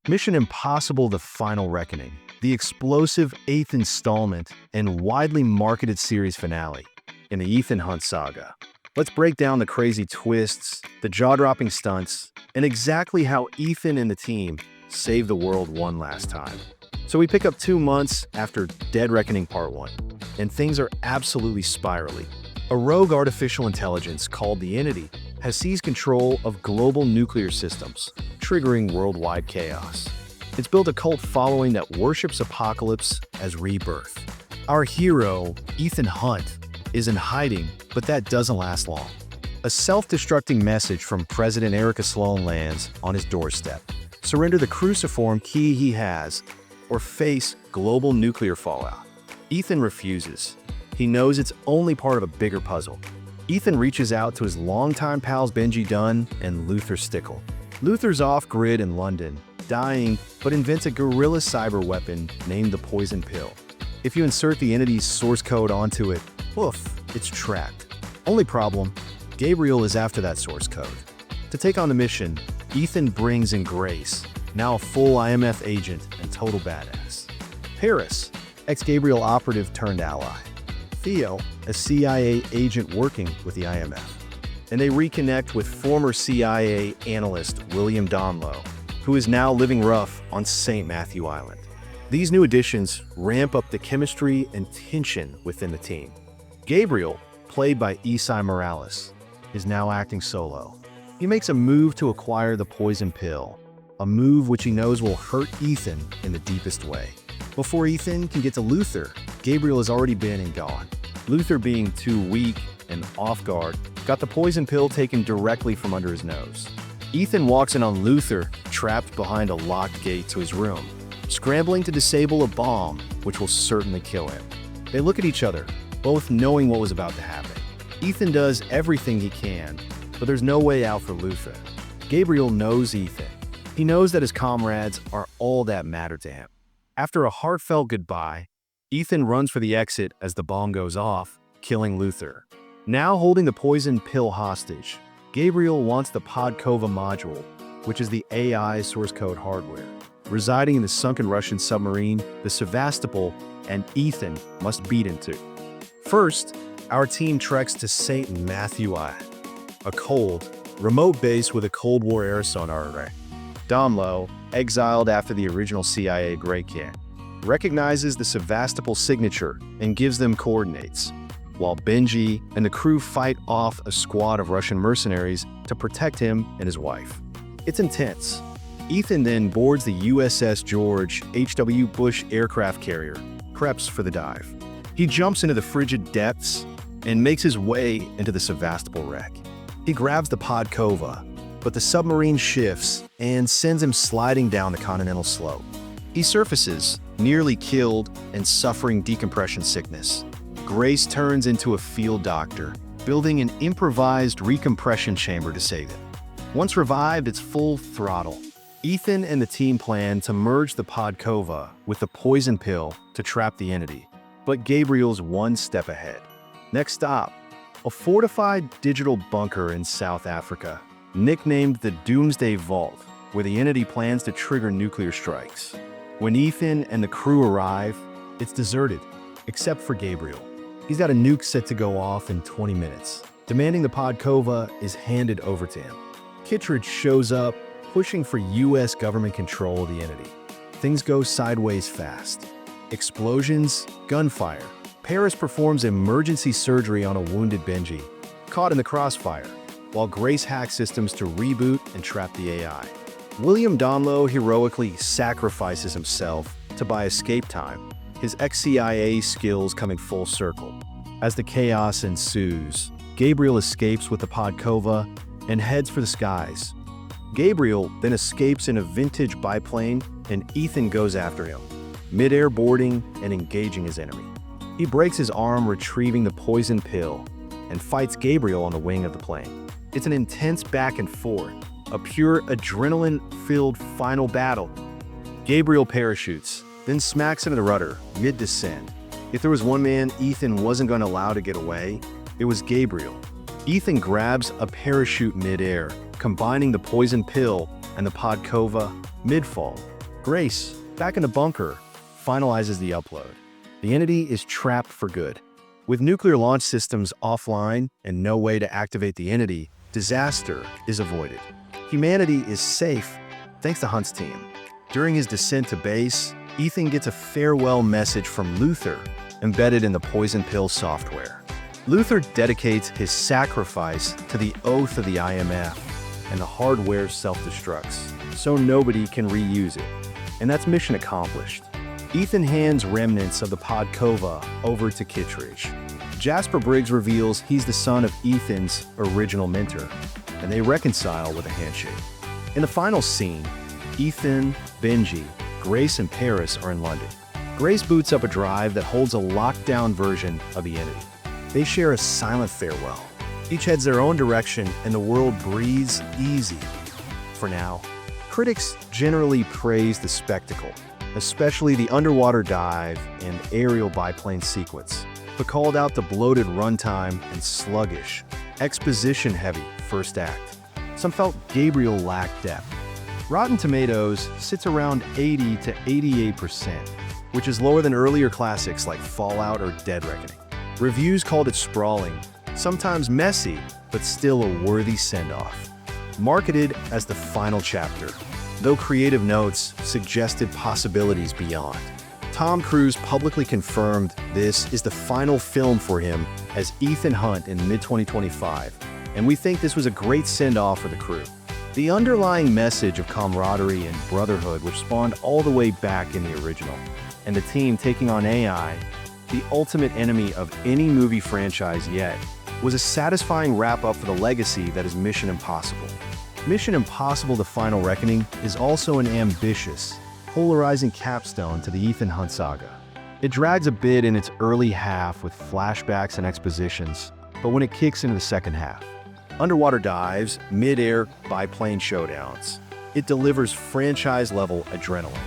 Mission Impossible: The Final Reckoning, the explosive eighth installment and widely marketed series finale in the Ethan Hunt saga. Let's break down the crazy twists, the jaw-dropping stunts, and exactly how Ethan and the team saved the world one last time. So we pick up 2 months after Dead Reckoning Part 1, and things are absolutely spiraling. A rogue artificial intelligence called the Entity has seized control of global nuclear systems, triggering worldwide chaos. It's built a cult following that worships Apocalypse as rebirth. Our hero, Ethan Hunt, is in hiding, but that doesn't last long. A self-destructing message from President Erica Sloan lands on his doorstep. Surrender the cruciform key he has, or face global nuclear fallout. Ethan refuses. He knows it's only part of a bigger puzzle. Ethan reaches out to his longtime pals Benji Dunn and Luther Stickle. Luther's off-grid in London, dying, but invents a guerrilla cyber weapon named the Poison Pill. If you insert the Entity's source code onto it, poof, it's trapped. Only problem, Gabriel is after that source code. To take on the mission, Ethan brings in Grace, now a full IMF agent and total badass. Paris, ex-Gabriel operative turned ally. Theo, a CIA agent working with the IMF. And they reconnect with former CIA analyst William Donlow, who is now living rough on St. Matthew Island. These new additions ramp up the chemistry and tension within the team. Gabriel, played by Esai Morales, is now acting solo. He makes a move to acquire the Poison Pill, a move which he knows will hurt Ethan in the deepest way. Before Ethan can get to Luther, Gabriel has already been and gone. Luther, being too weak and off guard, got the Poison Pill taken directly from under his nose. Ethan walks in on Luther, trapped behind a locked gate to his room, scrambling to disable a bomb which will certainly kill him. They look at each other, both knowing what was about to happen. Ethan does everything he can, but there's no way out for Luther. Gabriel knows Ethan. He knows that his comrades are all that matter to him. After a heartfelt goodbye, Ethan runs for the exit as the bomb goes off, killing Luther. Now holding the Poison Pill hostage, Gabriel wants the Podkova module, which is the AI source code hardware. Residing in the sunken Russian submarine, the Sevastopol, and Ethan must beat into. First, our team treks to St. Matthew Island, a cold, remote base with a Cold War-era sonar array. Domlo, exiled after the original CIA break-in, recognizes the Sevastopol signature and gives them coordinates, while Benji and the crew fight off a squad of Russian mercenaries to protect him and his wife. It's intense. Ethan then boards the USS George H.W. Bush aircraft carrier, preps for the dive. He jumps into the frigid depths and makes his way into the Sevastopol wreck. He grabs the Podkova, but the submarine shifts and sends him sliding down the continental slope. He surfaces, nearly killed and suffering decompression sickness. Grace turns into a field doctor, building an improvised recompression chamber to save him. Once revived, it's full throttle. Ethan and the team plan to merge the Podkova with the Poison Pill to trap the Entity, but Gabriel's one step ahead. Next stop, a fortified digital bunker in South Africa, nicknamed the Doomsday Vault, where the Entity plans to trigger nuclear strikes. When Ethan and the crew arrive, it's deserted, except for Gabriel. He's got a nuke set to go off in 20 minutes, demanding the Podkova is handed over to him. Kittredge shows up, pushing for US government control of the Entity. Things go sideways fast. Explosions, gunfire. Paris performs emergency surgery on a wounded Benji, caught in the crossfire, while Grace hacks systems to reboot and trap the AI. William Donlow heroically sacrifices himself to buy escape time, his ex-CIA skills coming full circle. As the chaos ensues, Gabriel escapes with the Podkova and heads for the skies. Gabriel then escapes in a vintage biplane, and Ethan goes after him, mid-air boarding and engaging his enemy. He breaks his arm retrieving the Poison Pill and fights Gabriel on the wing of the plane. It's an intense back and forth, a pure adrenaline-filled final battle. Gabriel parachutes, then smacks into the rudder mid-descent. If there was one man Ethan wasn't going to allow to get away, it was Gabriel. Ethan grabs a parachute mid-air, combining the Poison Pill and the Podkova Midfall. Grace, back in the bunker, finalizes the upload. The entity is trapped for good. With nuclear launch systems offline and no way to activate the entity, disaster is avoided. Humanity is safe thanks to Hunt's team. During his descent to base, Ethan gets a farewell message from Luther embedded in the poison pill software. Luther dedicates his sacrifice to the oath of the IMF, and the hardware self-destructs, so nobody can reuse it. And that's mission accomplished. Ethan hands remnants of the Podkova over to Kittredge. Jasper Briggs reveals he's the son of Ethan's original mentor, and they reconcile with a handshake. In the final scene, Ethan, Benji, Grace, and Paris are in London. Grace boots up a drive that holds a locked-down version of the entity. They share a silent farewell. Each heads their own direction, and the world breathes easy. For now, critics generally praise the spectacle, especially the underwater dive and aerial biplane sequence, but called out the bloated runtime and sluggish, exposition-heavy first act. Some felt Gabriel lacked depth. Rotten Tomatoes sits around 80 to 88%, which is lower than earlier classics like Fallout or Dead Reckoning. Reviews called it sprawling, sometimes messy, but still a worthy send-off. Marketed as the final chapter, though creative notes suggested possibilities beyond. Tom Cruise publicly confirmed this is the final film for him as Ethan Hunt in mid-2025, and we think this was a great send-off for the crew. The underlying message of camaraderie and brotherhood, which spawned all the way back in the original, and the team taking on AI, the ultimate enemy of any movie franchise yet, was a satisfying wrap-up for the legacy that is Mission Impossible. Mission Impossible: The Final Reckoning is also an ambitious, polarizing capstone to the Ethan Hunt saga. It drags a bit in its early half with flashbacks and expositions, but when it kicks into the second half, underwater dives, mid-air biplane showdowns, it delivers franchise-level adrenaline.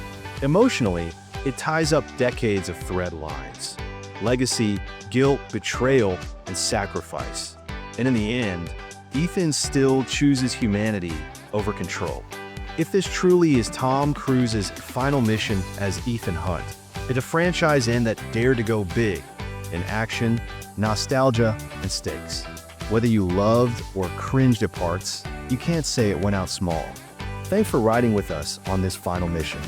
Emotionally, it ties up decades of thread lines: legacy, guilt, betrayal, and sacrifice. And in the end, Ethan still chooses humanity over control. If this truly is Tom Cruise's final mission as Ethan Hunt, it's a franchise end that dared to go big in action, nostalgia, and stakes. Whether you loved or cringed at parts, you can't say it went out small. Thanks for riding with us on this final mission.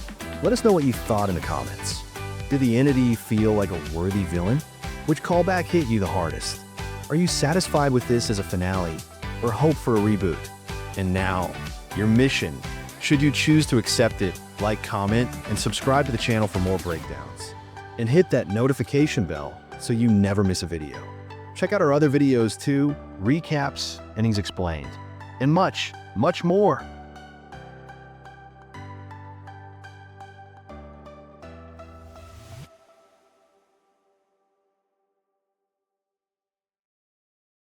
Let us know what you thought in the comments. Did the entity feel like a worthy villain? Which callback hit you the hardest? Are you satisfied with this as a finale, or hope for a reboot? And now, your mission. Should you choose to accept it, like, comment, and subscribe to the channel for more breakdowns. And hit that notification bell so you never miss a video. Check out our other videos too, recaps, endings explained, and much, much more.